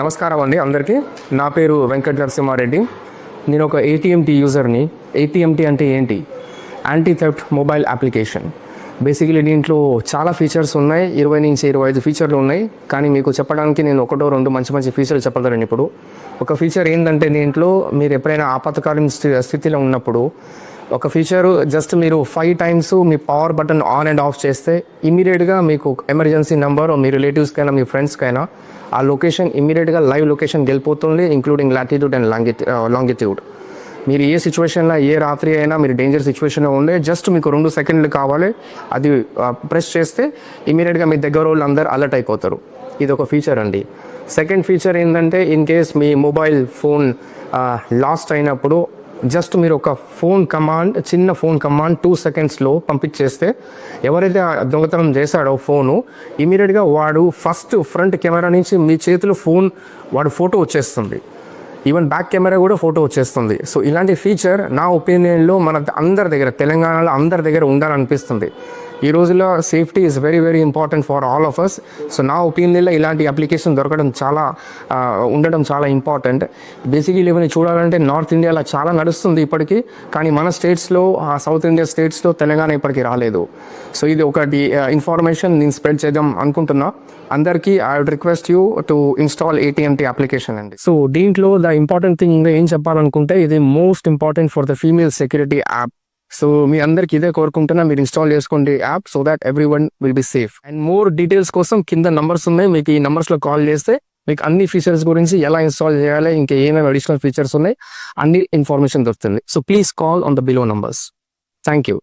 నమస్కారం అండి అందరికీ. నా పేరు వెంకట నరసింహారెడ్డి. నేను ఒక ఏటీఎంటీ యూజర్ని. ఏటీఎంటీ అంటే ఏంటి? Anti theft mobile application. Basically దీంట్లో చాలా ఫీచర్స్ ఉన్నాయి, 20 నుంచి 25 ఫీచర్లు ఉన్నాయి. కానీ మీకు చెప్పడానికి నేను ఒకటో రెండు మంచి ఫీచర్లు చెప్పగలను. ఇప్పుడు ఒక ఫీచర్ ఏంటంటే, దీంట్లో మీరు ఎప్పుడైనా ఆపత్కాలీన స్థితిలో ఉన్నప్పుడు ఒక ఫీచరు జస్ట్ మీరు 5 times me power button on and of చేస్తే ఇమీడియట్గా మీకు ఎమర్జెన్సీ నెంబర్ మీ రిలేటివ్స్కైనా మీ ఫ్రెండ్స్కైనా ఆ లొకేషన్ ఇమీడియట్గా లైవ్ లొకేషన్ వెళ్ళిపోతుంది, ఇంక్లూడింగ్ లాటిట్యూడ్ అండ్ లాంగిట్యూడ్. మీరు ఏ సిచ్యువేషన్లో, ఏ రాత్రి అయినా మీరు డేంజర్ సిచ్యువేషన్లో ఉండే జస్ట్ మీకు 2 సెకండ్లు కావాలి, అది ప్రెస్ చేస్తే ఇమీడియట్గా మీ దగ్గర వాళ్ళు అందరు అలర్ట్ అయిపోతారు. ఇది ఒక ఫీచర్ అండి. సెకండ్ ఫీచర్ ఏంటంటే, in case me mobile phone last అయినప్పుడు జస్ట్ మీరు ఒక చిన్న ఫోన్ కమాండ్ 2 సెకండ్స్లో పంపించేస్తే ఎవరైతే దొంగతనం చేశాడో ఫోను ఇమీడియట్గా వాడు ఫ్రంట్ కెమెరా నుంచి మీ చేతిలో వాడు ఫోటో వచ్చేస్తుంది. ఈవెన్ బ్యాక్ కెమెరా కూడా ఫోటో వచ్చేస్తుంది. సో ఇలాంటి ఫీచర్ నా ఒపీనియన్లో మన అందరి దగ్గర, తెలంగాణలో అందరి దగ్గర ఉండాలనిపిస్తుంది. ఈ రోజుల్లో safety is very very important for all of us. So నా ఒపీనియన్లో ఇలాంటి అప్లికేషన్ ఉండడం చాలా ఇంపార్టెంట్. బేసికలీ ఇవన్నీ చూడాలంటే నార్త్ ఇండియాలో చాలా నడుస్తుంది ఇప్పటికీ, కానీ మన స్టేట్స్లో, సౌత్ ఇండియా స్టేట్స్లో తెలంగాణ ఇప్పటికీ రాలేదు. సో ఇది ఒకటి ఇన్ఫర్మేషన్ నేను స్ప్రెడ్ చేద్దాం అనుకుంటున్నా అందరికీ. I would request you to install ATMT application అండి. సో దీంట్లో ద ఇంపార్టెంట్ థింగ్ ఇంకా ఏం చెప్పాలనుకుంటే, ఇది most important for the female security app. So మీ అందరికి ఇదే కోరుకుంటున్నా, మీరు ఇన్స్టాల్ చేసుకోండి app, so that every one will be safe. And more details కోసం కింద నంబర్స్ ఉన్నాయి, మీకు ఈ నంబర్స్లో కాల్ చేస్తే మీకు అన్ని ఫీచర్స్ గురించి, ఎలా ఇన్స్టాల్ చేయాలి, ఇంకా ఏమేమి అడిషనల్ ఫీచర్స్ ఉన్నాయి, అన్ని ఇన్ఫర్మేషన్ దొరుకుతుంది. So please call on the below numbers. Thank you.